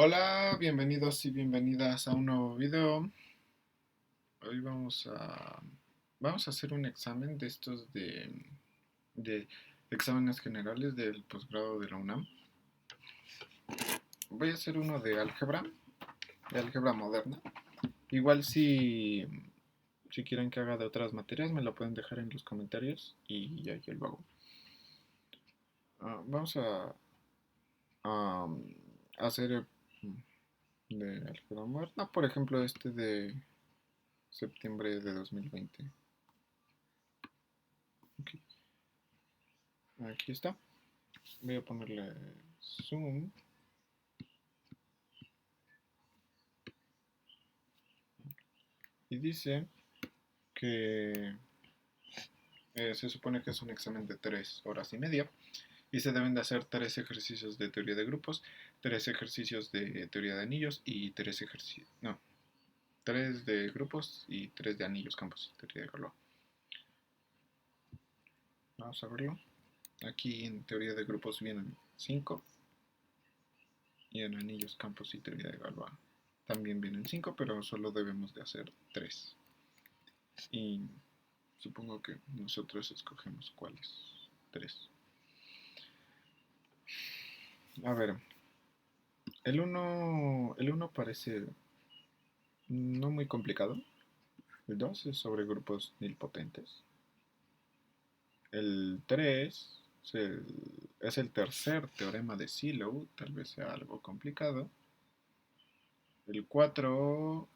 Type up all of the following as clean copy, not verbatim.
Hola, bienvenidos y bienvenidas a un nuevo video. Hoy vamos a hacer un examen de estos de exámenes generales del posgrado de la UNAM. Voy a hacer uno de álgebra moderna. Igual si quieren que haga de otras materias me lo pueden dejar en los comentarios y ya yo lo hago. Vamos a hacer de álgebra moderna, por ejemplo este de septiembre de 2020. Ok. Aquí está. Voy a ponerle zoom. Y dice que se supone que es un examen de 3 horas y media. Y se deben de hacer 3 ejercicios de teoría de grupos, 3 ejercicios de teoría de anillos y 3 ejercicios. No, 3 de grupos y 3 de anillos, campos y teoría de Galois. Vamos a verlo. Aquí en teoría de grupos vienen 5 y en anillos, campos y teoría de Galois también vienen 5, pero solo debemos de hacer 3. Y supongo que nosotros escogemos cuáles. 3. A ver, el uno parece no muy complicado. El 2 es sobre grupos nilpotentes. El 3 es el tercer teorema de Sylow, tal vez sea algo complicado. El 4,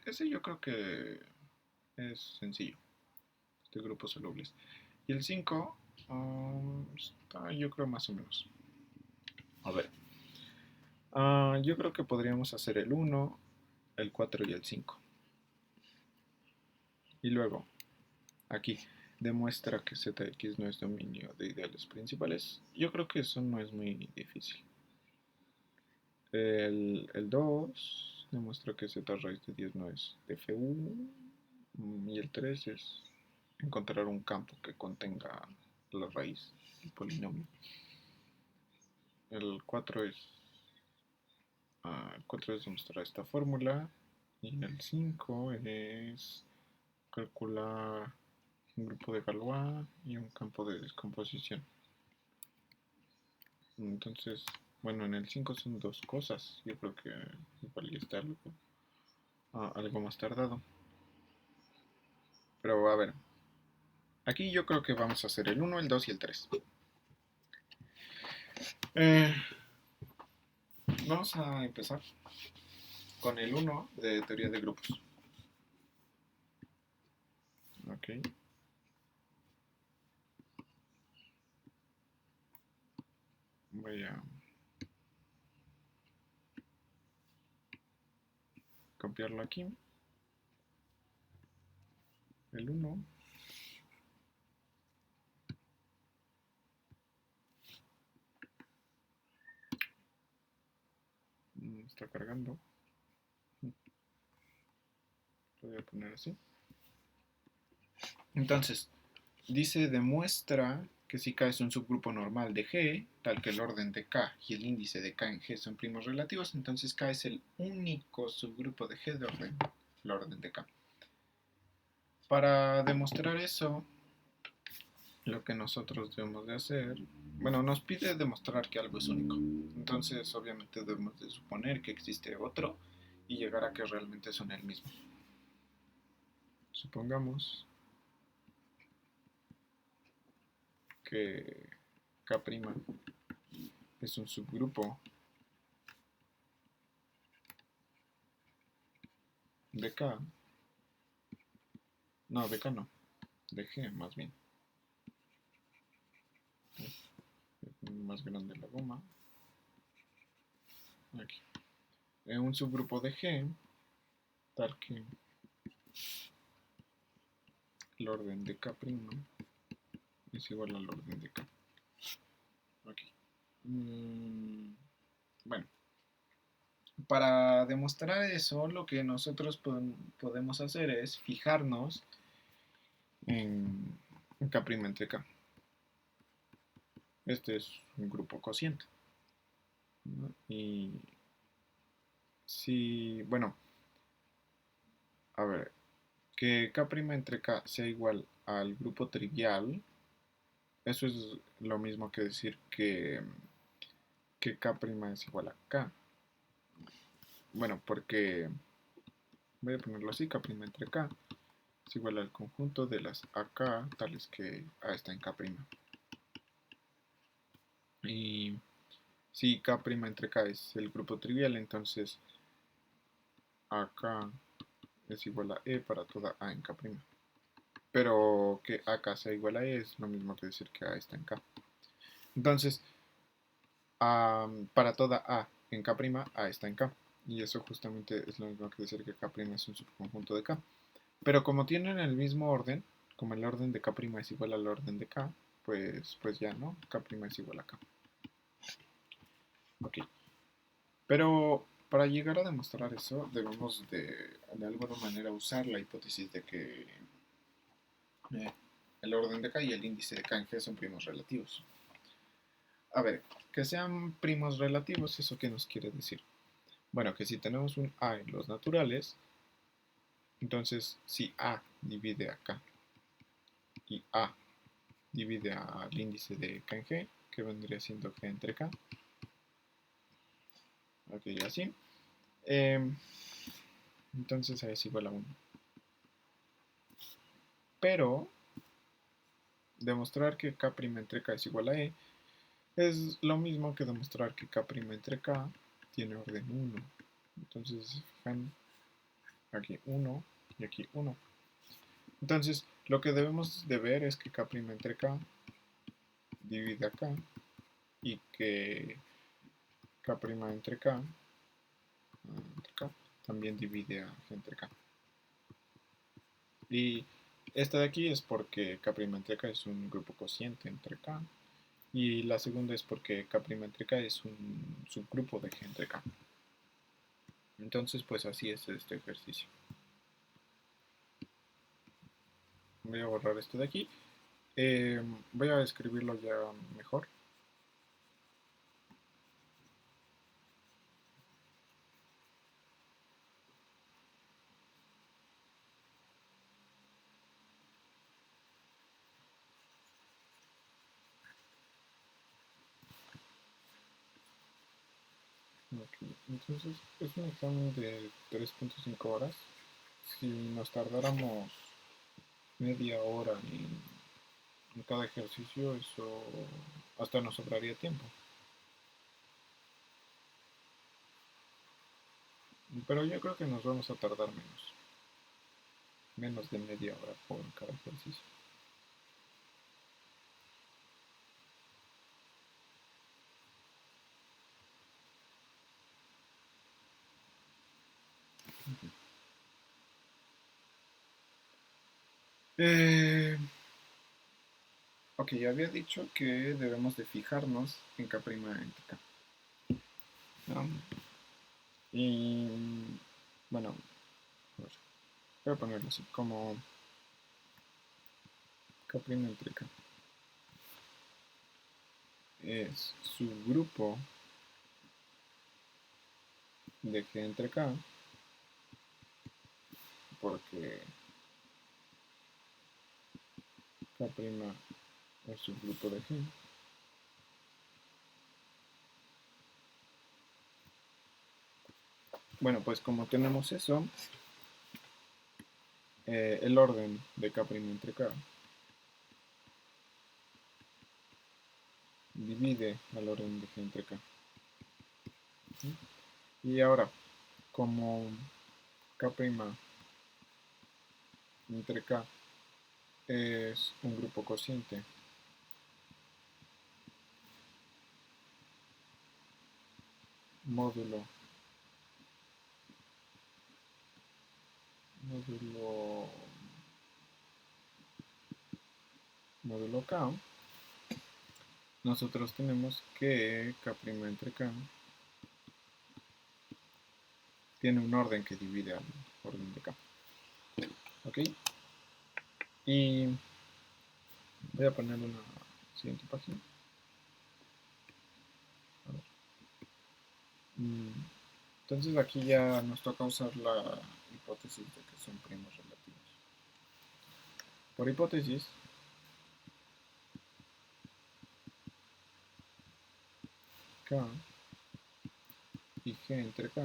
ese yo creo que es sencillo, de grupos solubles. Y el 5 está yo creo más o menos. A ver, yo creo que podríamos hacer el 1, el 4 y el 5. Y luego, aquí, demuestra que ZX no es dominio de ideales principales. Yo creo que eso no es muy difícil. El 2 demuestra que Z raíz de 10 no es de FU. Y el 3 es encontrar un campo que contenga la raíz del polinomio. El 4 es demostrar esta fórmula. Y el 5 es calcular un grupo de Galois y un campo de descomposición. Entonces, bueno, en el 5 son dos cosas. Yo creo que igual está algo más tardado. Pero a ver, aquí yo creo que vamos a hacer el 1, el 2 y el 3. Eh, Vamos a empezar con el 1 de teoría de grupos. Ok. Voy a copiarlo aquí. El 1. Está cargando. Lo voy a poner así. Entonces, dice demuestra que si K es un subgrupo normal de G, tal que el orden de K y el índice de K en G son primos relativos, entonces K es el único subgrupo de G de el orden de K. Para demostrar eso, lo que nosotros debemos de hacer, bueno, nos pide demostrar que algo es único. Entonces, obviamente debemos de suponer que existe otro y llegar a que realmente son el mismo. Supongamos que K' es un subgrupo de K, no, de K no, de G más bien. Es más grande la goma. Aquí. Un subgrupo de G, tal que el orden de K' es igual al orden de K. Aquí. Bueno, para demostrar eso, lo que nosotros podemos hacer es fijarnos en K' entre K. Este es un grupo cociente. ¿no? Y si, bueno, a ver, que K' entre K sea igual al grupo trivial, eso es lo mismo que decir que K' es igual a K. Bueno, porque voy a ponerlo así, K' entre K es igual al conjunto de las AK tales que A está en K'. Y si K' entre K es el grupo trivial, entonces AK es igual a E para toda A en K'. Pero que AK sea igual a E es lo mismo que decir que A está en K. Entonces, para toda A en K', A está en K. Y eso justamente es lo mismo que decir que K' es un subconjunto de K. Pero como tienen el mismo orden, como el orden de K' es igual al orden de K, pues ya, ¿no? K' es igual a K. Ok. Pero para llegar a demostrar eso, debemos de alguna manera usar la hipótesis de que el orden de K y el índice de K en G son primos relativos. A ver, que sean primos relativos, ¿eso qué nos quiere decir? Bueno, que si tenemos un A en los naturales, entonces si A divide a K y A divide al índice de K en G, que vendría siendo G entre K, ok, así, eh, entonces A es igual a 1. Pero demostrar que K' entre K es igual a E es lo mismo que demostrar que K' entre K tiene orden 1. Entonces, si fijan, aquí 1 y aquí 1. Entonces, lo que debemos de ver es que K' entre K divide a K y que K' entre K también divide a G entre K. Y esta de aquí es porque K' entre K es un grupo cociente entre K. Y la segunda es porque K' entre K es un subgrupo de G entre K. Entonces, pues así es este ejercicio. Voy a borrar esto de aquí. Voy a escribirlo ya mejor. Okay. Entonces, es un examen de 3.5 horas. Si nos tardáramos media hora en cada ejercicio, eso hasta nos sobraría tiempo. Pero yo creo que nos vamos a tardar menos de media hora por cada ejercicio. Eh, ok, había dicho que debemos de fijarnos en K' entre K. ¿No? Y bueno, voy a ponerlo así, como K' entre K es subgrupo de G entre K, porque K' es subgrupo de G. Bueno, pues como tenemos eso, el orden de K' entre K divide al orden de G entre K. ¿Sí? Y ahora, como K' entre K es un grupo cociente, módulo módulo módulo K, nosotros tenemos que K' entre K tiene un orden que divide al orden de K. ¿Ok? Y voy a poner una siguiente página. A ver. Entonces aquí ya nos toca usar la hipótesis de que son primos relativos. Por hipótesis, K y G entre K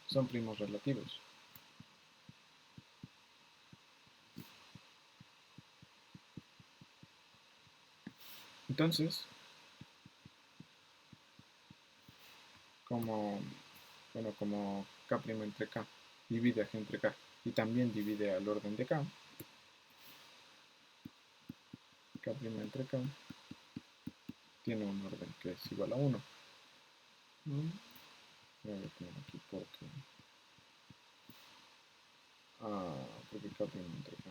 son primos relativos. Entonces, como K' entre K divide a G entre K y también divide al orden de K, K' entre K tiene un orden que es igual a 1. Voy a poner aquí porque K' entre K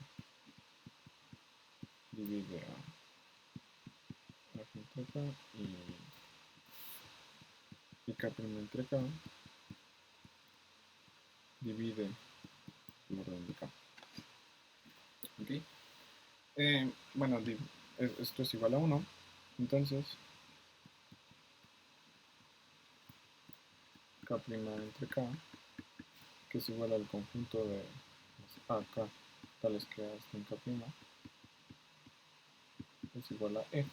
divide a G entre K y K' entre K divide el orden de K. ¿Okay? Bueno, esto es igual a 1, entonces K' entre K, que es igual al conjunto de AK tales que A está en K', es igual a E.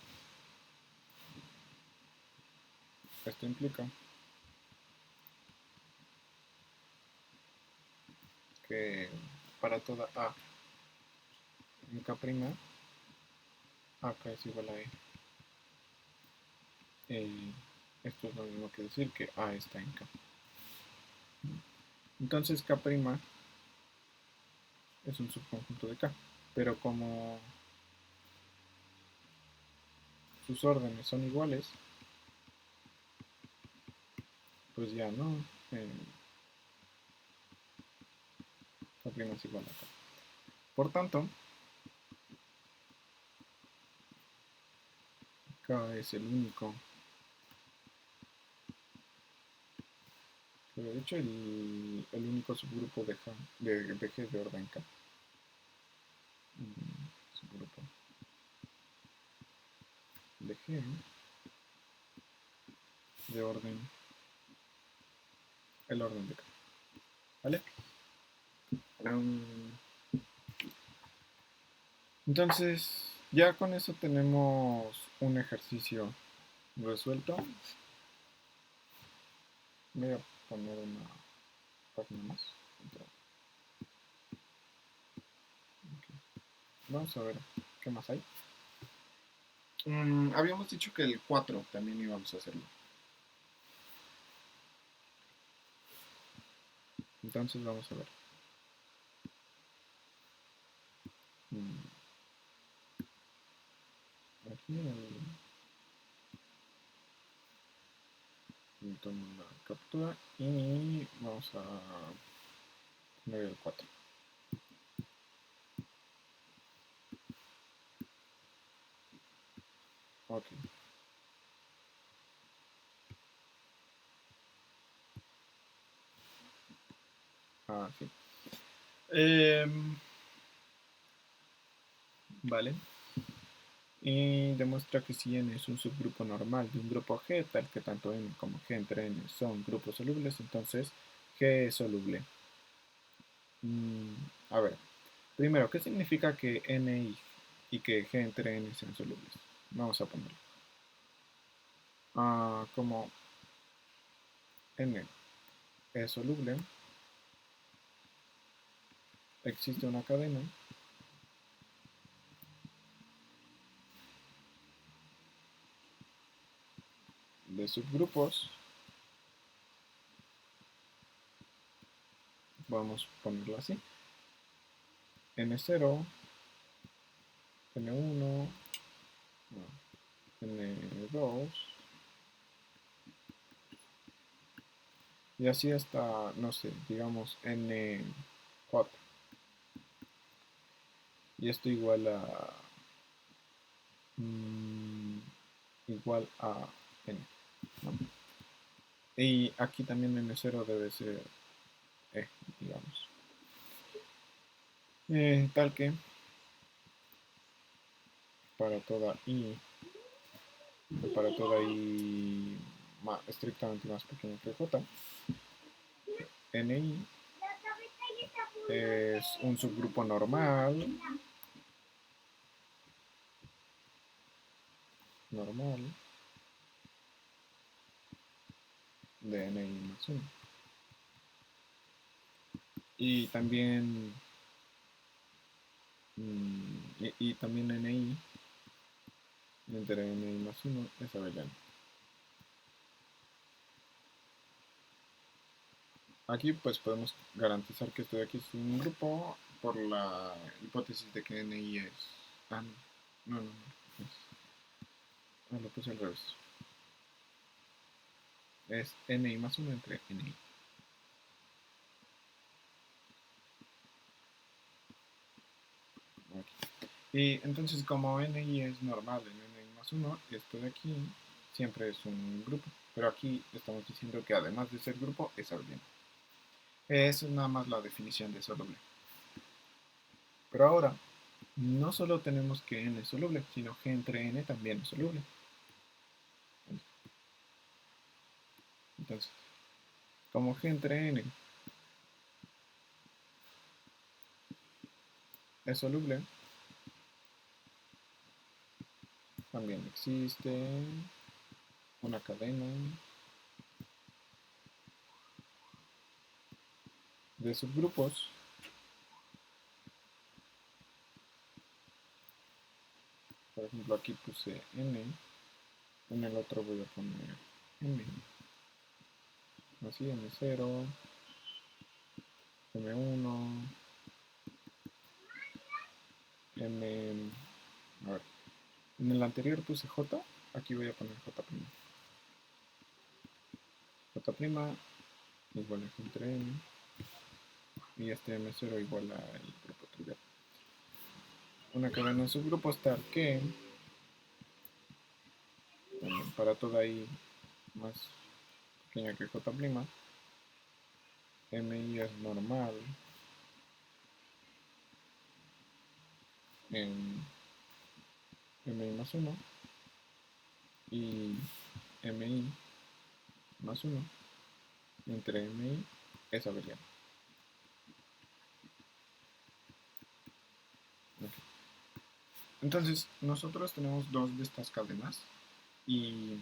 Esto implica que para toda A en K', AK es igual a E. Esto es lo mismo que decir que A está en K. Entonces K' es un subconjunto de K, pero como sus órdenes son iguales, pues ya no, K' es igual a K. Por tanto, K es el único, pero de hecho el único subgrupo de G de orden K. Subgrupo de G de orden, el orden de K. ¿Vale? Entonces, ya con eso tenemos un ejercicio resuelto. Voy a poner una página más. Okay. Vamos a ver qué más hay. Habíamos dicho que el 4 también íbamos a hacerlo. Entonces vamos a ver. Aquí tomo una captura y vamos a poner el 4. Ok. Sí. Vale. Y demuestra que si n es un subgrupo normal de un grupo G, tal que tanto n como G entre n son grupos solubles, entonces G es soluble. A ver, primero, ¿qué significa que n y que G entre n sean solubles? Vamos a ponerlo. Como n es soluble, existe una cadena de subgrupos, vamos a ponerlo así, n0, n1, n2, y así hasta, no sé, digamos n4. Y esto igual a n, ¿no? Y aquí también n0 debe ser e, digamos. Tal que para toda i estrictamente más pequeño que J, Ni es un subgrupo normal de Ni más 1. Y también, y también Ni entre Ni más 1 es abeliano. Aquí pues podemos garantizar que esto de aquí es un grupo por la hipótesis de que Ni es... Ah, no, lo puse al revés. Es Ni más 1 entre Ni. Aquí. Y entonces como Ni es normal en Ni más 1, esto de aquí siempre es un grupo. Pero aquí estamos diciendo que además de ser grupo es abeliano. Esa es nada más la definición de soluble. Pero ahora, no solo tenemos que n es soluble, sino g entre n también es soluble. Entonces, como g entre n es soluble, también existe una cadena de subgrupos. Por ejemplo, aquí puse n, en el otro voy a poner m, así m0, m1, m... A ver, en el anterior puse j, aquí voy a poner j'. J' igual a g entre n, y este m0 igual al grupo trivial. Una cadena de subgrupos tal que, para toda i más pequeña que j', mi es normal en mi más 1 y mi más 1 entre mi es abeliano. Okay. Entonces, nosotros tenemos dos de estas cadenas y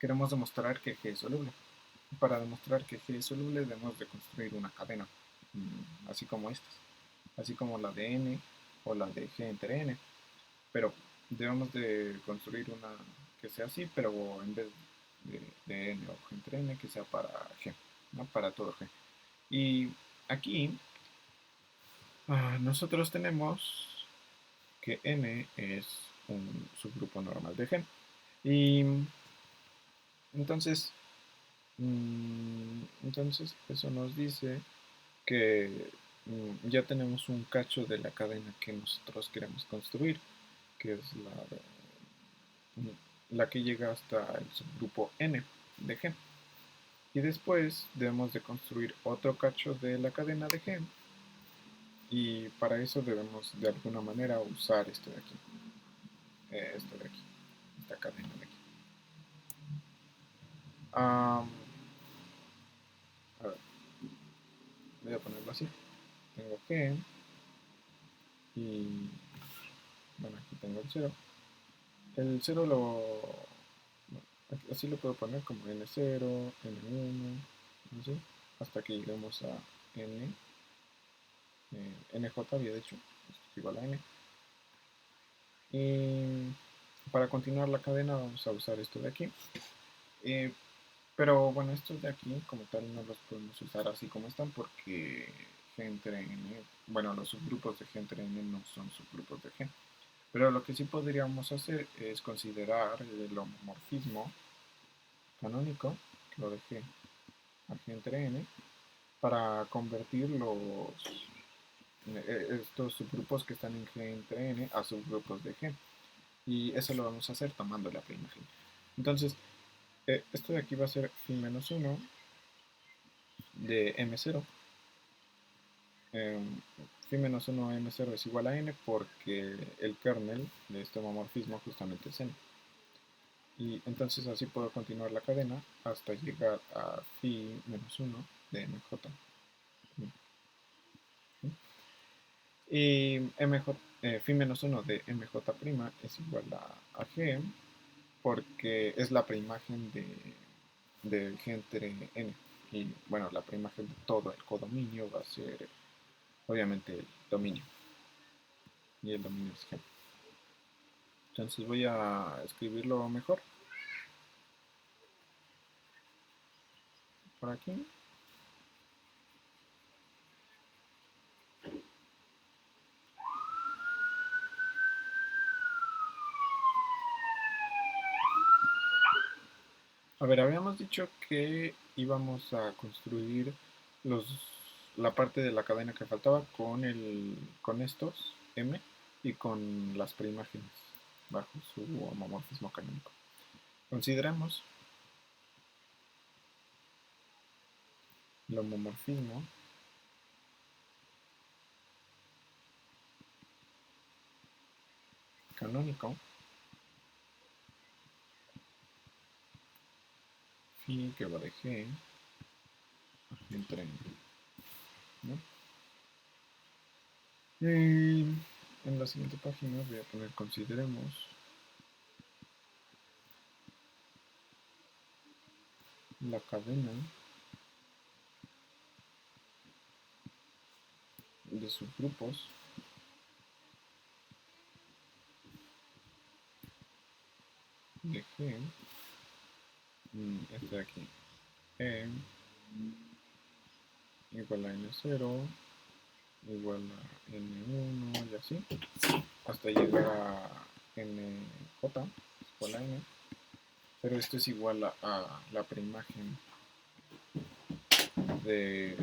queremos demostrar que G es soluble. Para demostrar que G es soluble debemos de construir una cadena, así como estas, así como la de N o la de G entre N, pero debemos de construir una que sea así, pero en vez de N o G entre N, que sea para G, ¿no? Para todo G. Y aquí nosotros tenemos que N es un subgrupo normal de G. Y entonces, entonces eso nos dice que ya tenemos un cacho de la cadena que nosotros queremos construir, que es la que llega hasta el subgrupo N de G. Y después debemos de construir otro cacho de la cadena de G. Y para eso debemos de alguna manera usar esto de aquí. Esto de aquí. Esta cadena de aquí. A ver, voy a ponerlo así. Tengo G. Y bueno, aquí tengo el 0. El 0 así lo puedo poner como N0, N1, así, hasta que lleguemos a N, NJ había dicho, esto es igual a N. Y para continuar la cadena vamos a usar esto de aquí. Pero bueno, estos de aquí como tal no los podemos usar así como están porque G entre N, bueno, los subgrupos de G entre N no son subgrupos de G. Pero lo que sí podríamos hacer es considerar el homomorfismo canónico, lo de G a G entre N, para convertir estos subgrupos que están en G entre N a subgrupos de G. Y eso lo vamos a hacer tomando la prima G. Entonces, esto de aquí va a ser phi menos 1 de M0. Phi menos 1 de M0 es igual a N porque el kernel de este homomorfismo justamente es N. Y entonces así puedo continuar la cadena hasta llegar a phi menos 1 de mj. Y phi menos 1 de mj' es igual a g, porque es la preimagen del g entre n. Y bueno, la preimagen de todo el codominio va a ser obviamente el dominio. Y el dominio es g. Entonces voy a escribirlo mejor por aquí. A ver, habíamos dicho que íbamos a construir los, la parte de la cadena que faltaba con estos M y con las preimágenes bajo su homomorfismo canónico. Consideremos el homomorfismo canónico phi que va de G entre, ¿no? Y en la siguiente página voy a poner consideremos la cadena de subgrupos de G, este de aquí, E igual a N0, igual a N1 y así, hasta llegar a NJ igual a N, pero esto es igual a la preimagen de,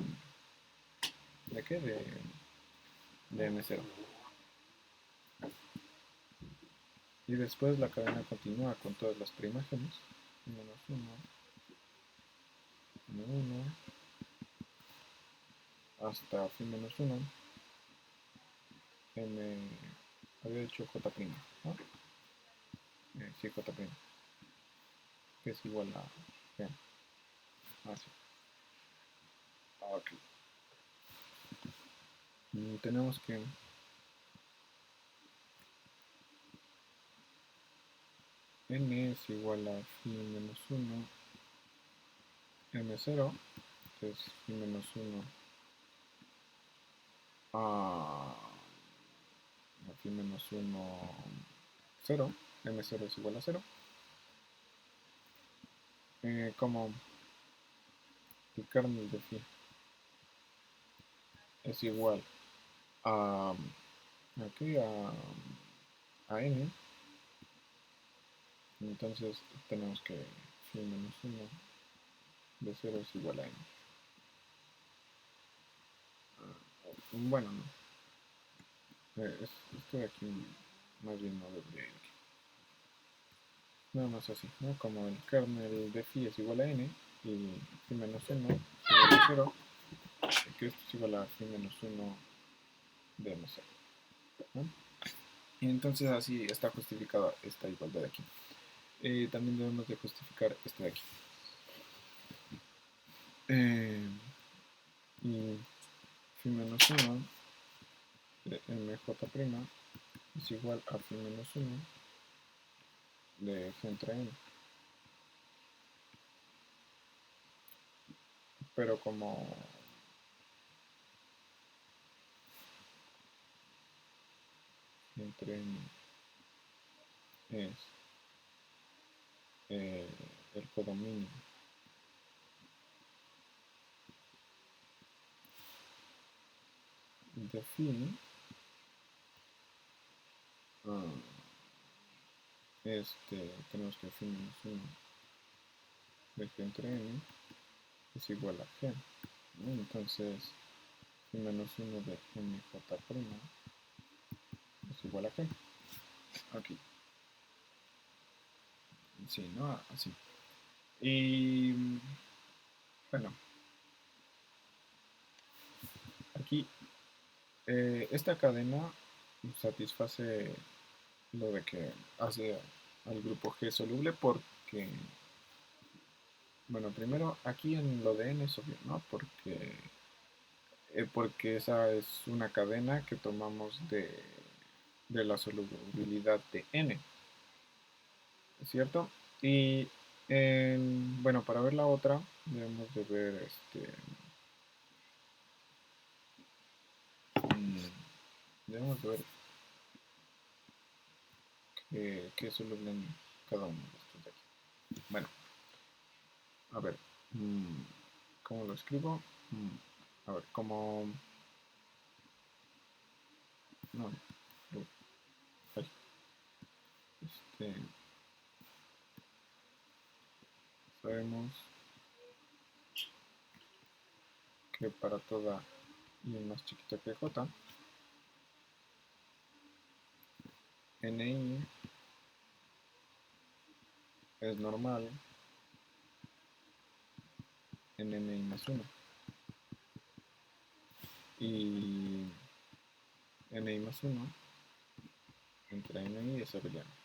¿de qué? De N0. Y después la cadena continúa con todas las preimágenes, menos 1, N1, hasta phi menos 1, M, había dicho J', ¿no? Sí, J', que es igual a G. Así. Ok. Tenemos que n es igual a phi menos 1 m0, que es phi menos 1 a phi menos 1 0, m0 es igual a 0, como el kernel de phi es igual a aquí a n, entonces tenemos que phi menos 1 de 0 es igual a n. Bueno, no. Esto de aquí más bien no debería ir aquí. Nada más así, ¿no? Como el kernel de phi es igual a n y phi menos 1 es igual a 0, que esto es igual a phi menos 1 de m0, ¿no? Y entonces así está justificada esta igualdad de aquí. También debemos de justificar esta de aquí. Y phi menos 1 de mj' es igual a phi menos 1 de g entre n. Pero como entre n es el codominio de phi, tenemos que phi menos 1 de g entre n es igual a g, ¿no? Entonces phi menos 1 de mj' es igual a g. Aquí. Sí, ¿no? Así. Y bueno, aquí esta cadena satisface lo de que hace al grupo G soluble porque, bueno, primero aquí en lo de N es obvio, ¿no? Porque esa es una cadena que tomamos de la solubilidad de N, ¿cierto? Y bueno, para ver la otra debemos de ver debemos de ver qué es soluble en cada uno de estos de aquí. Bueno, a ver, ¿cómo lo escribo? A ver, como... No, ay, este, sabemos que para toda y más chiquita que j, ni es normal en ni más 1 y ni más 1 entre ni es abeliano.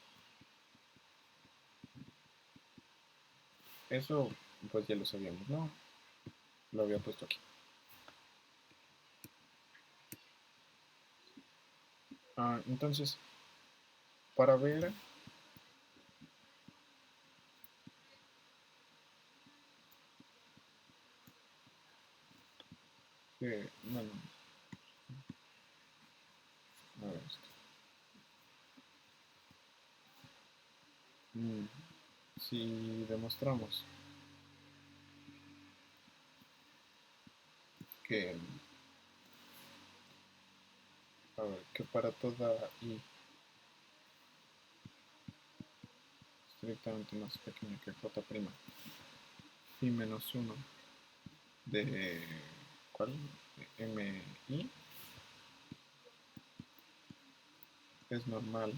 Eso pues ya lo sabíamos, ¿no? Lo había puesto aquí. Entonces, para ver que, bueno, a ver esto. Si demostramos que, a ver, que para toda i estrictamente más pequeña que j', phi menos 1 de, ¿cuál? Mi es normal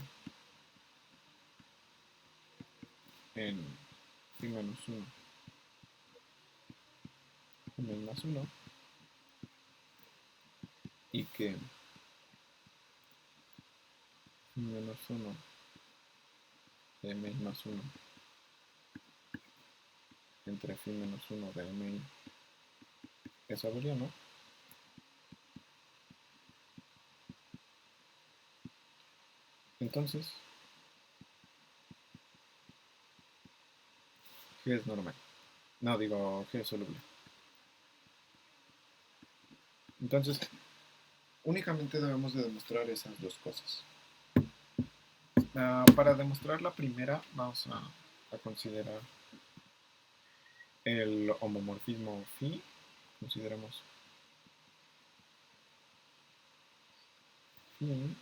en phi menos 1 mi más 1 y que phi menos 1 de mi más 1 entre phi menos 1 de mi es abeliano, entonces G es normal. No, digo G es soluble. Entonces, únicamente debemos de demostrar esas dos cosas. Para demostrar la primera, vamos a considerar el homomorfismo phi. Consideramos phi,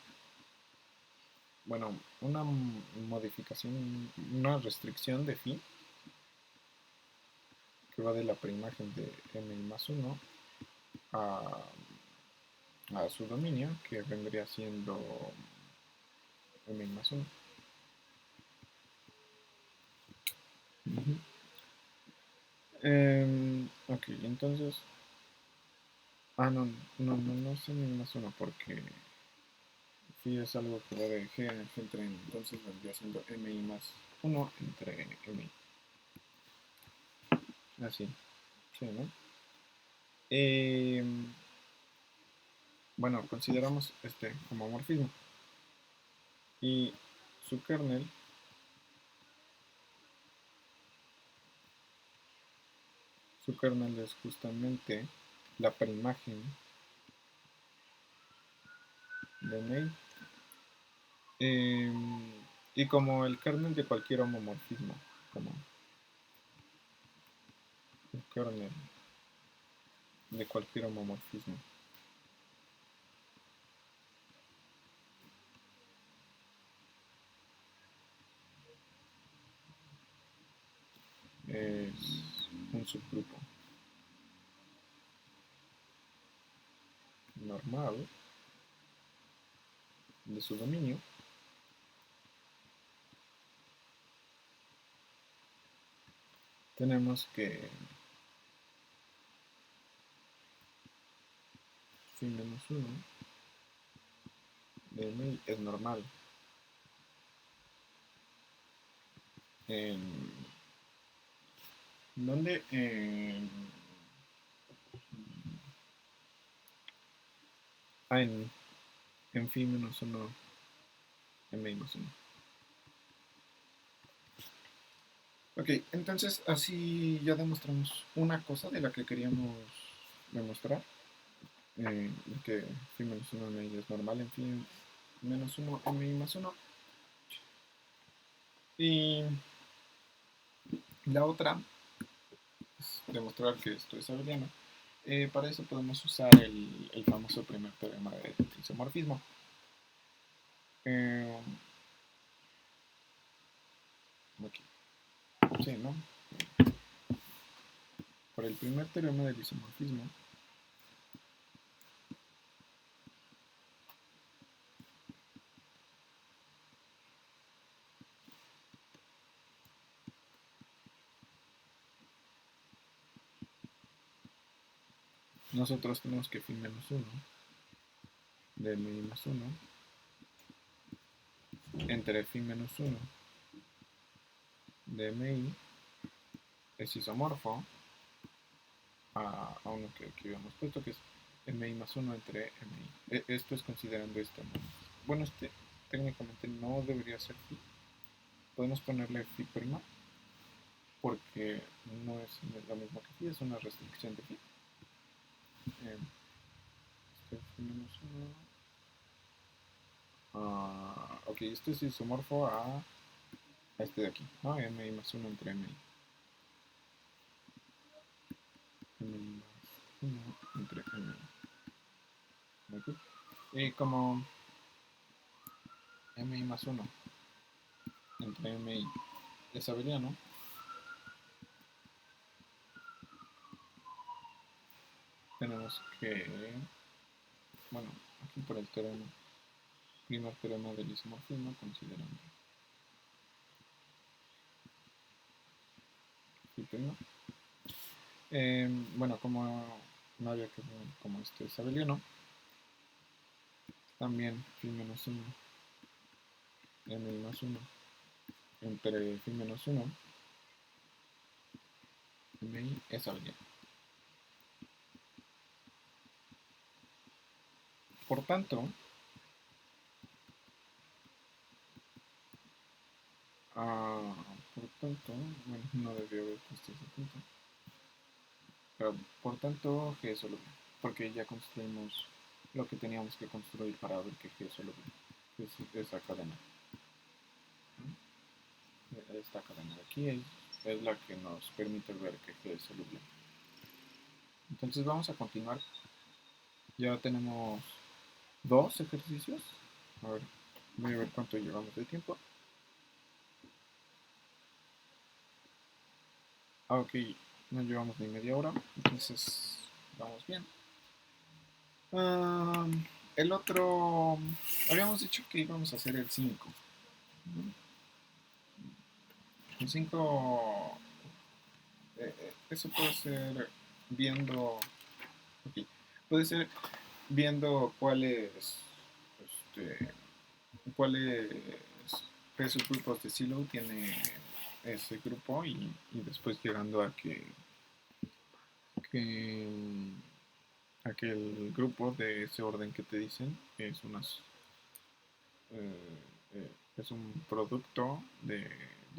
bueno, una modificación, una restricción de phi que va de la preimagen de m más 1 a, a su dominio, que vendría siendo m más 1. Ok, entonces... no es m más 1 porque phi es algo que va de g en g entre n, entonces vendría siendo mi más 1 entre mi. Así, sí, ¿no? Bueno, consideramos este homomorfismo y su kernel es justamente la preimagen de Ney. Y como el kernel de cualquier homomorfismo, como el kernel de cualquier homomorfismo, es un subgrupo normal de su dominio, tenemos que phi menos 1 de mi es normal en ¿dónde? En phi menos 1, mi más 1. Ok, entonces así ya demostramos una cosa de la que queríamos demostrar, que phi menos 1 mi es normal en phi menos 1 mi más 1. Y la otra es demostrar que esto es abeliano. Para eso podemos usar el famoso primer teorema de isomorfismo. Eh, Aquí, sí, ¿no? Por el primer teorema del isomorfismo, nosotros tenemos que phi menos 1 de mi más 1 entre phi menos 1 de mi es isomorfo a uno que aquí habíamos puesto, que es mi más 1 entre mi. Esto es considerando esto, ¿no? Bueno, este técnicamente no debería ser phi. Podemos ponerle phi prima porque no es lo mismo que phi, es una restricción de phi. Este phi menos 1. Ok, esto es isomorfo a este de aquí, ¿no? Mi más 1 entre mi. Mi más 1 entre mi. Aquí. Y como mi más 1 entre mi es abeliano, tenemos que, bueno, aquí por el teorema, primer teorema del isomorfismo, considerando el primo. Bueno, como no había que ver como este es abeliano, también phi menos 1 mi más 1 entre phi menos 1 mi es abeliano. Por tanto, ah, por tanto, bueno, no debió haber puesto ese punto. Pero, por tanto, G es soluble, porque ya construimos lo que teníamos que construir para ver que G es soluble, que es esa cadena. Esta cadena de aquí es la que nos permite ver que G es soluble. Entonces vamos a continuar. Ya tenemos dos ejercicios. A ver, voy a ver cuánto llevamos de tiempo. Ok, no llevamos ni media hora, entonces vamos bien. El otro, habíamos dicho que íbamos a hacer el 5. El 5, eso puede ser viendo, ok, puede ser viendo este, cuáles esos grupos de silo tiene ese grupo y después llegando que, a que el grupo de ese orden que te dicen eh, es un producto de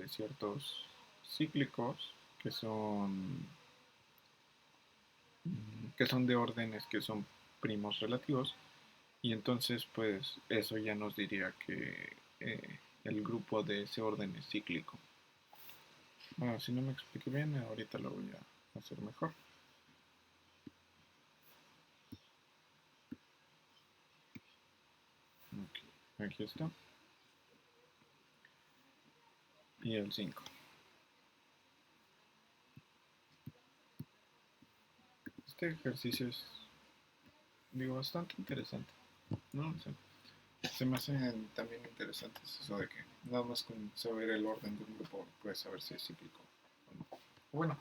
ciertos cíclicos que son de órdenes que son primos relativos y entonces pues eso ya nos diría que el grupo de ese orden es cíclico. Bueno, si no me expliqué bien, ahorita lo voy a hacer mejor. Okay, aquí está. Y el 5. Este ejercicio es, digo, bastante interesante, ¿no? O sea, se me hacen también interesantes eso de que nada más con saber el orden de un grupo puedes saber si es cíclico o no. Bueno,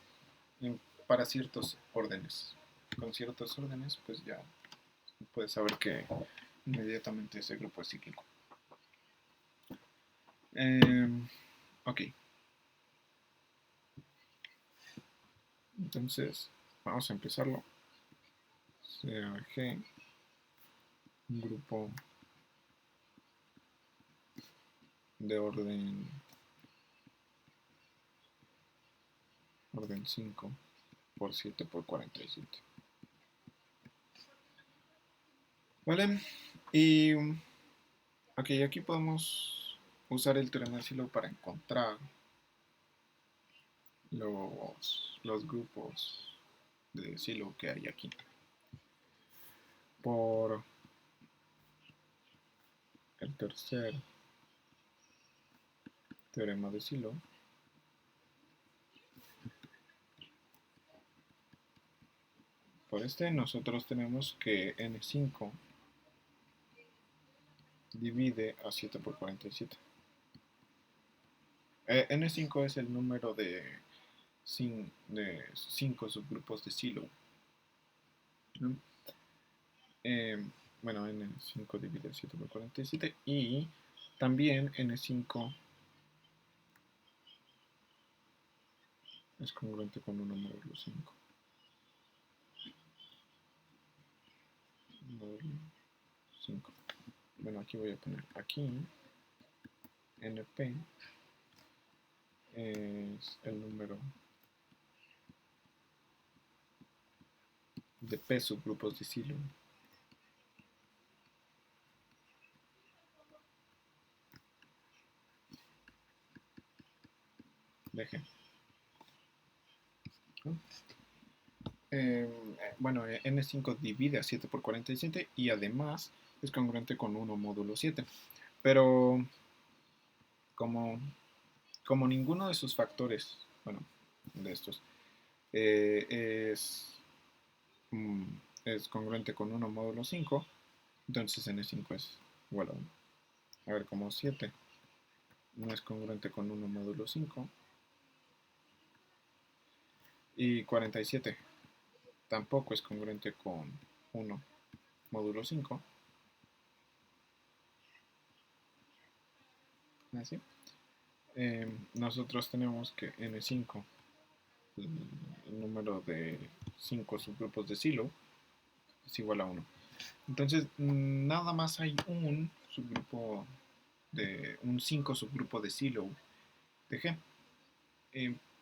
para ciertos órdenes. Con ciertos órdenes, pues ya puedes saber que inmediatamente ese grupo es cíclico. Ok. Entonces, vamos a empezarlo. Sea G un grupo de orden 5 por 7 por 47. ¿Vale? Y ok, aquí podemos usar el teorema de Silo para encontrar los grupos de Silo que hay aquí. Por el tercer teorema de Silo, por este nosotros tenemos que N5 divide a 7 por 47. N5 es el número de 5 subgrupos de Silo. ¿No? Bueno, N5 divide 7 por 47 y también N5 es congruente con 1 módulo 5. Módulo 5. Bueno, aquí voy a poner aquí NP es el número de P subgrupos de Silo. Deje. ¿No? Bueno, N5 divide a 7 por 47 y además es congruente con 1 módulo 7. Pero como ninguno de sus factores, bueno, de estos, es congruente con 1 módulo 5, entonces N5 es igual a 1. A ver, como 7 no es congruente con 1 módulo 5 y 47 tampoco es congruente con 1 módulo 5. Así. Nosotros tenemos que N5, el número de 5 subgrupos de Silo, es igual a 1. Entonces, nada más hay un subgrupo de un 5 subgrupo de Silo de G.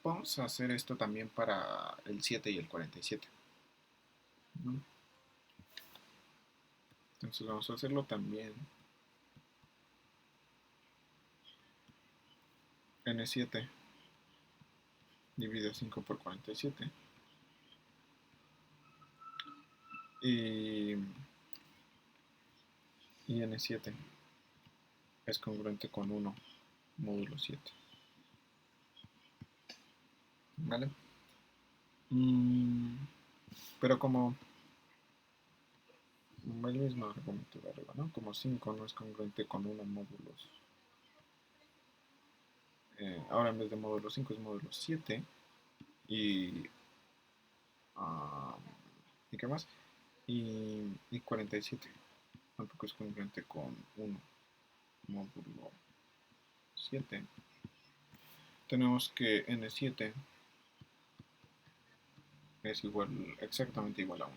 Vamos a hacer esto también para el 7 y el 47. ¿No? Entonces vamos a hacerlo también. N7 divide 5 por 47. Y N7 es congruente con 1 módulo 7. ¿Vale? Pero como el mismo argumento de arriba, ¿no? Como 5 no es congruente con 1 módulos. Ahora en vez de módulo 5 es módulo 7. ¿Y qué más? Y 47 tampoco es congruente con 1 módulo 7. Tenemos que N7 es exactamente igual a 1.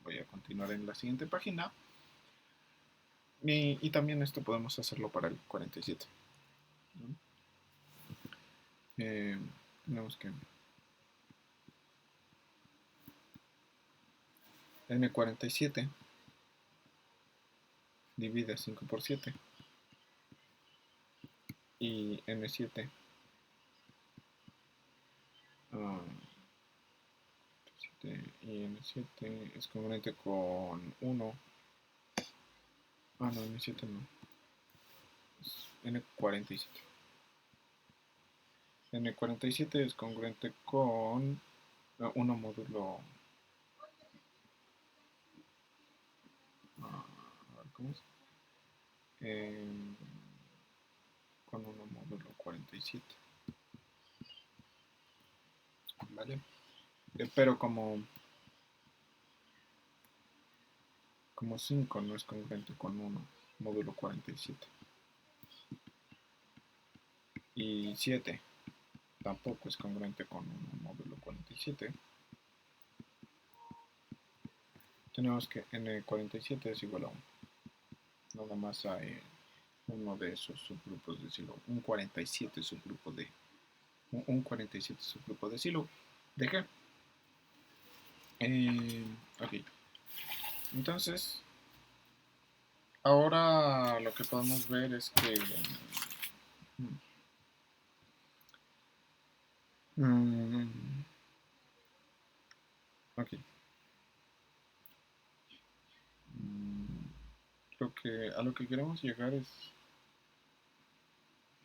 Voy a continuar en la siguiente página. Y también esto podemos hacerlo para el 47. ¿No? Tenemos que N47 divide 5 por 7 y N7 y N7 es congruente con 1. No, N7 no. Es N47. N47 es congruente con 1 módulo. ¿Cómo es? Con 1 módulo 47. ¿Vale? Pero como 5 no es congruente con 1 módulo 47 y 7 tampoco es congruente con un módulo 47. Tenemos que n47 es igual a 1. Nada más hay uno de esos subgrupos de silo, un 47 subgrupo de silo de G. Ok, entonces ahora lo que podemos ver es que ok, a lo que queremos llegar es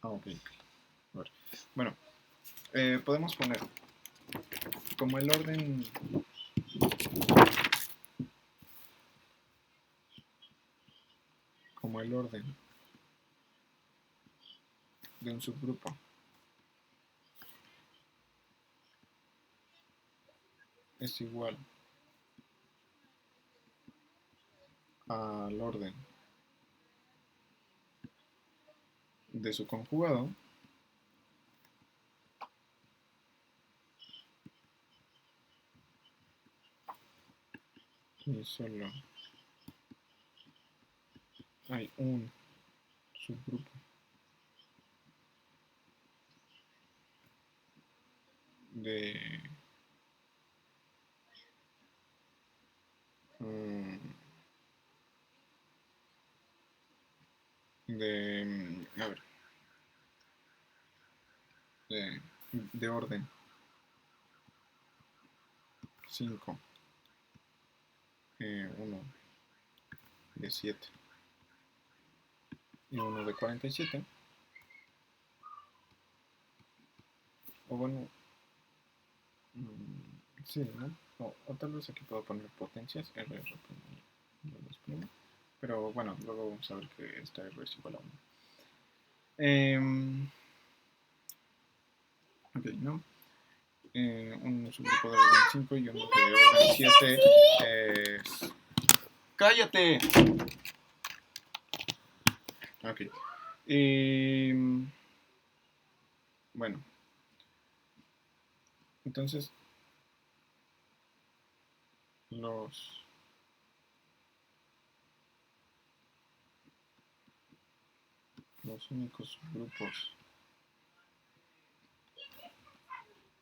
ok, a ver. Bueno, podemos poner como el orden de un subgrupo es igual al orden de su conjugado, y solo hay un subgrupo de a ver, de orden 5, 1 de 7 y uno de 47, o bueno, sí, ¿no? O tal vez aquí puedo poner potencias, R, R', R', pero bueno, luego vamos a ver que esta R es igual a 1. Ok, ¿no? Un subgrupo de orden 5 y uno de orden 7 es... ¡Cállate! Ok. Bueno, entonces los únicos subgrupos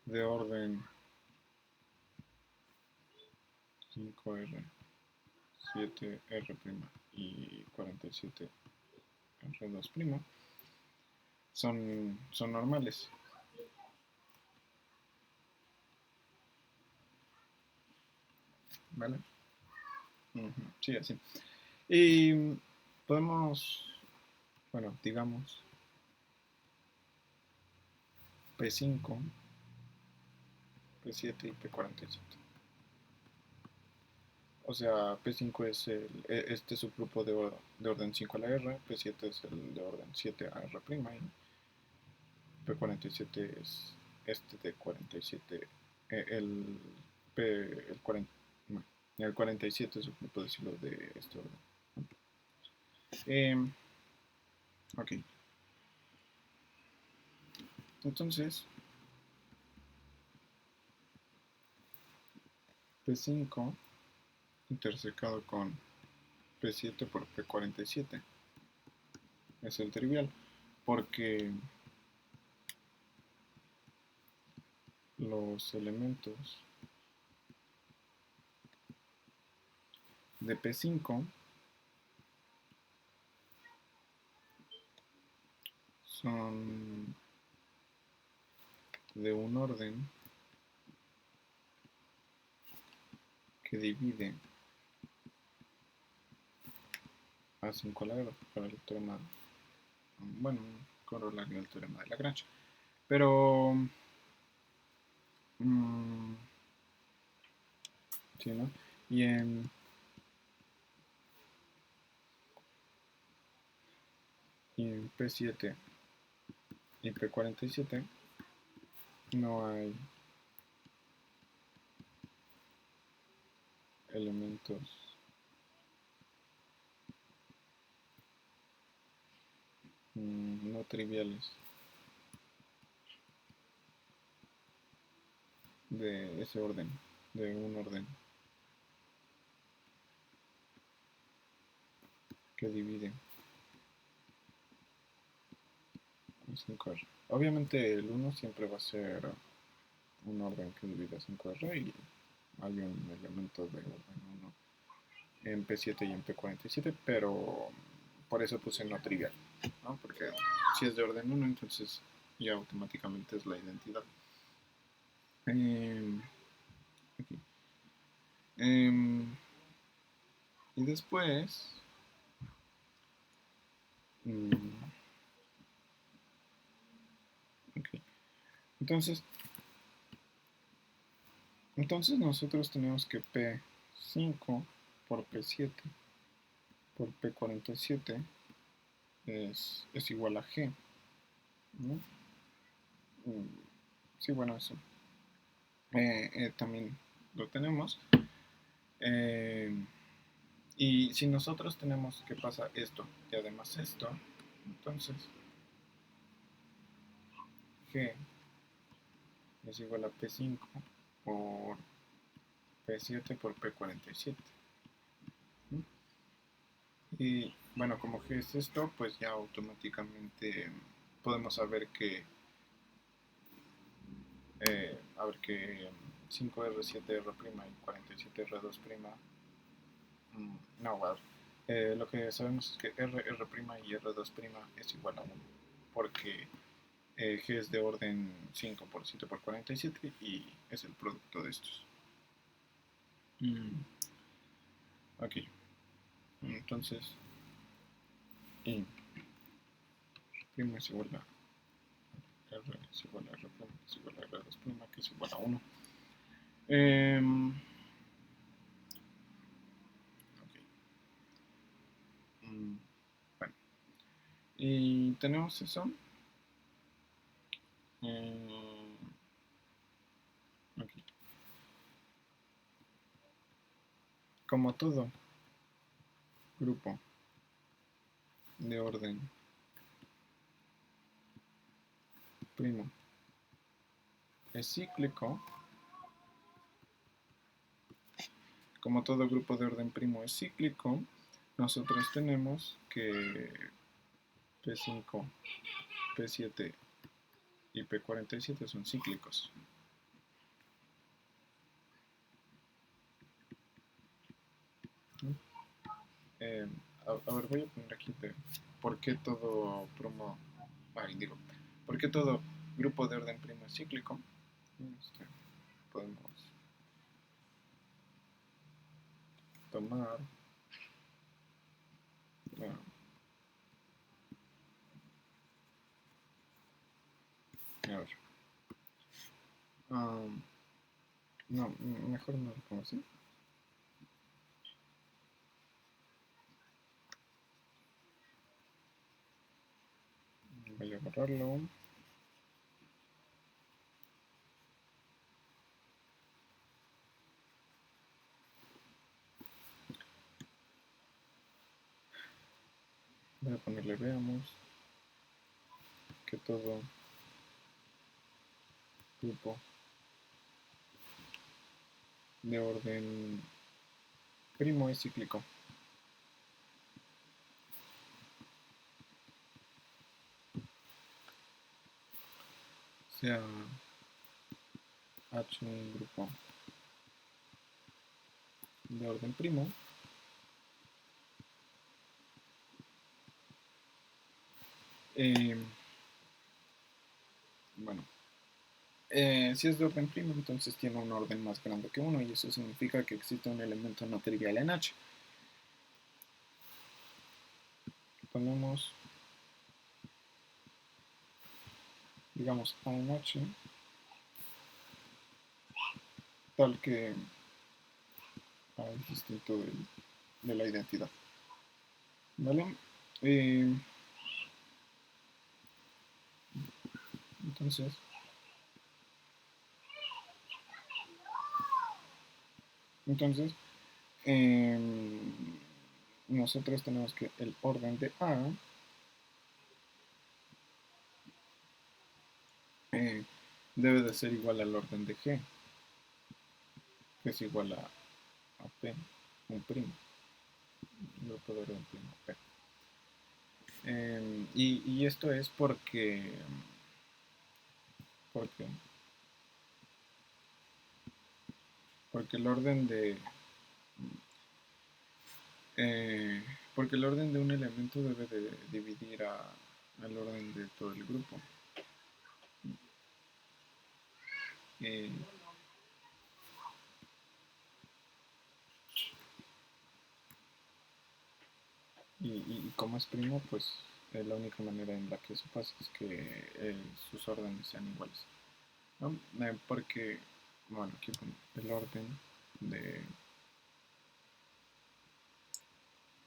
de orden 5R, 7R' y 47R2' son normales. ¿Vale? Sí, así. Y podemos, bueno, digamos P5, P7 y P47. O sea, P5 es este subgrupo de orden 5 a la R, P7 es el de orden 7 a R', y P47 es este de 47, el, el 40, no, el 47 es subgrupo de siglo de este orden. Ok, entonces P5 intersecado con P7 por P47 es el trivial, porque los elementos de P5 son de un orden que divide a 5 a la R para el teorema, bueno, corolario del teorema de Lagrange. Pero, sí, ¿no? Y en P7 y P47 no hay elementos no triviales de ese orden, de un orden que divide en 5R. Obviamente el 1 siempre va a ser un orden que divide 5R y hay un elemento de orden 1 en P7 y en P47, pero por eso puse no trivial, ¿no? Porque si es de orden 1, entonces ya automáticamente es la identidad. Aquí. Y después, okay. Entonces nosotros tenemos que P5 por P7 por P47 es igual a G, ¿no? Sí, bueno, eso también lo tenemos. Y si nosotros tenemos que pasa esto y además esto, entonces G es igual a P5 por P7 por P47. ¿Sí? Y bueno, como G es esto, pues ya automáticamente podemos saber que a ver que 5R, 7R' y 47R2', no, bueno, lo que sabemos es que R' y R2' es igual a 1, porque G es de orden 5 por 7 por 47 y es el producto de estos. Aquí. Entonces, I es igual a R es igual a R', es igual a R2', que es igual a 1. Okay. Bueno, y tenemos eso. Aquí. Como todo grupo de orden primo es cíclico, como todo grupo de orden primo es cíclico, nosotros tenemos que P5, P7 y P47 son cíclicos. A ver, voy a poner aquí por qué todo por qué todo grupo de orden primo es cíclico. Podemos tomar a ver, no, mejor no lo pongo así. Voy a borrarlo. Voy a ponerle veamos que todo grupo de orden primo es cíclico. Sea H un grupo de orden primo, bueno, si es de orden primo, entonces tiene un orden más grande que 1 y eso significa que existe un elemento no trivial en H. Ponemos, digamos, A en H, tal que A es distinto de la identidad. ¿Vale? Entonces, nosotros tenemos que el orden de A debe de ser igual al orden de G. que es igual a P, un primo, grupo de orden primo P. Y esto es porque, porque el orden de eh, porque el orden de un elemento debe de dividir al orden de todo el grupo. Eh, y como es primo, pues la única manera en la que eso pasa es que sus órdenes sean iguales, ¿no? Porque, bueno, aquí pone el orden de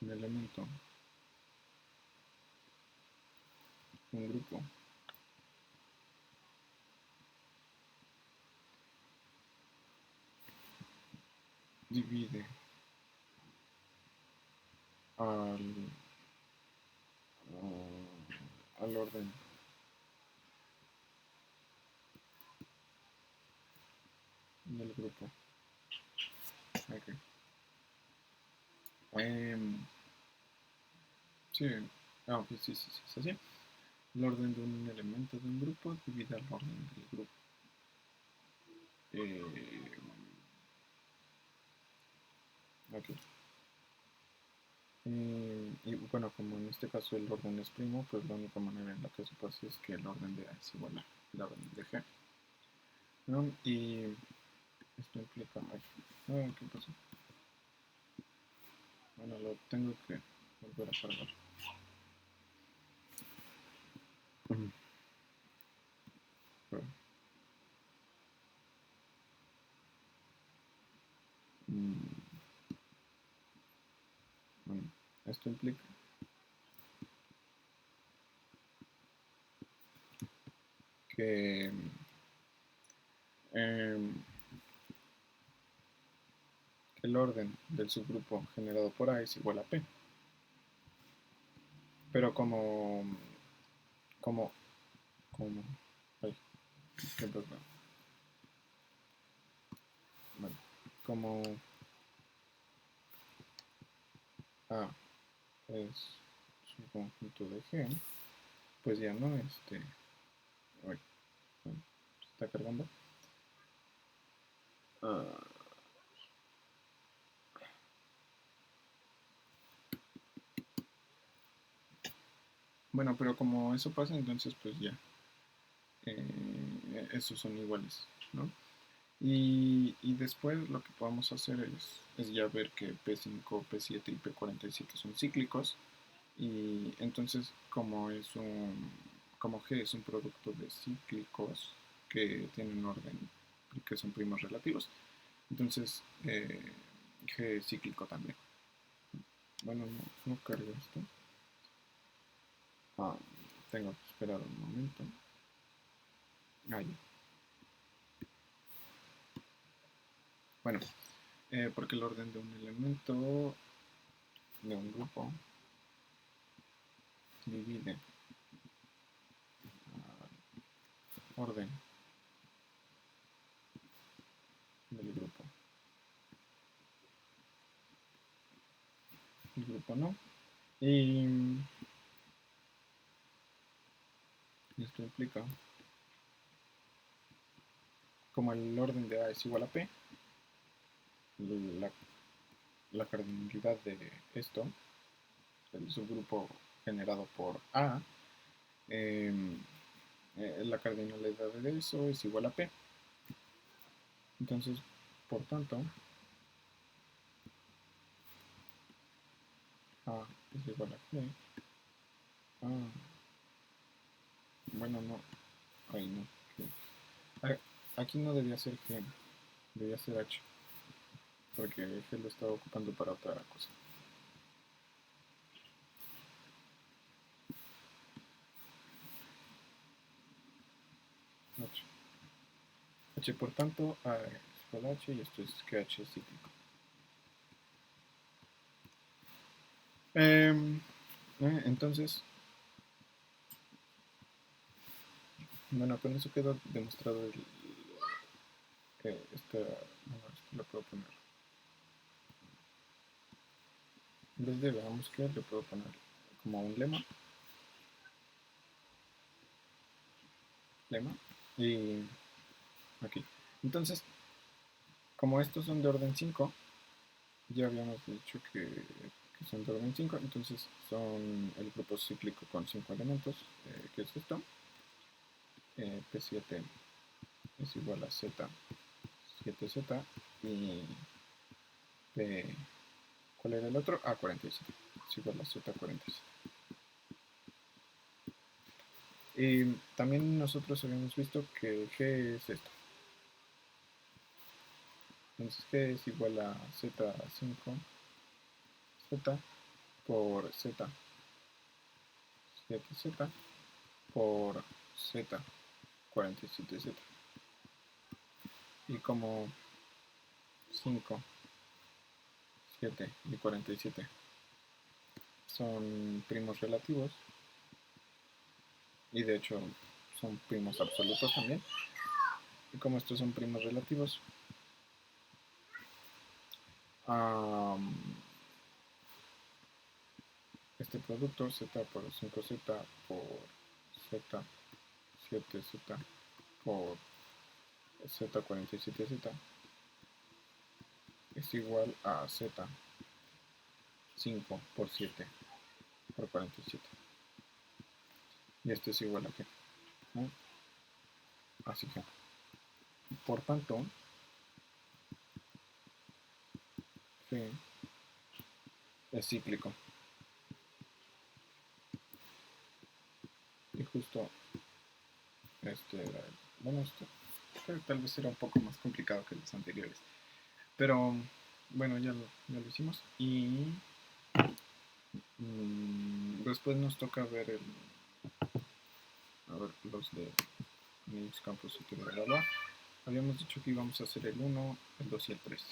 un elemento, un grupo, divide al, al orden del grupo. Okay. Sí, pues sí, es así. El orden de un elemento de un grupo divide al orden del grupo. Eh, ok. Y bueno, como en este caso el orden es primo, pues la única manera en la que se pasa es que el orden de A es igual al orden de G, ¿no? Y esto implica... Ay, ¿qué pasó? Bueno, lo tengo que volver a cargar. Pero, mm, bueno, esto implica que em, el orden del subgrupo generado por A es igual a P. Pero como, como, ay, qué pasa. Bueno, como A es su conjunto de G, pues ya no, uy, bueno, se está cargando. Ah, bueno, pero como eso pasa, entonces pues ya, esos son iguales, ¿no? Y después lo que podemos hacer es ya ver que P5, P7 y P47 son cíclicos. Y entonces, como G es un producto de cíclicos que tienen orden, que son primos relativos, entonces G es cíclico también. Bueno, no carga esto. Ah, tengo que esperar un momento. Ah, ya. Bueno, porque el orden de un elemento de un grupo divide orden del grupo. El grupo no. Y esto implica, como el orden de A es igual a P, la, la cardinalidad de esto, el subgrupo generado por A, eh, la cardinalidad de eso es igual a P. Entonces, por tanto, A es igual a G. Ah, bueno, no. Ahí no. Aquí no debía ser G, debía ser H, porque G lo estaba ocupando para otra cosa. H. H, por tanto, A es igual a H y esto es que H es cíclico. Entonces, bueno, con eso quedó demostrado esta, bueno, le puedo poner, en vez de veamos que le puedo poner como un lema, y aquí. Entonces, como estos son de orden 5, ya habíamos dicho que son de orden 5, entonces son el grupo cíclico con 5 elementos, que es esto. P7 es igual a Z, 7Z, y P, ¿cuál era el otro? A47, es igual a Z47. Y también nosotros habíamos visto que G es esto. Entonces G es igual a Z5, Z por Z, 7Z por Z, 47Z. Y como 5, 7 y 47 son primos relativos, y de hecho son primos absolutos también, y como estos son primos relativos, este producto Z por 5Z por Z, 7Z por Z47Z es igual a Z5 por 7 por 47. Y esto es igual a qué, ¿no? Así que, por tanto, G es cíclico. Y justo bueno, tal vez era un poco más complicado que los anteriores. Pero bueno, ya lo hicimos. Y después nos toca ver los de Unix Campus y bla bla bla. Habíamos dicho que íbamos a hacer el 1, el 2 y el 3.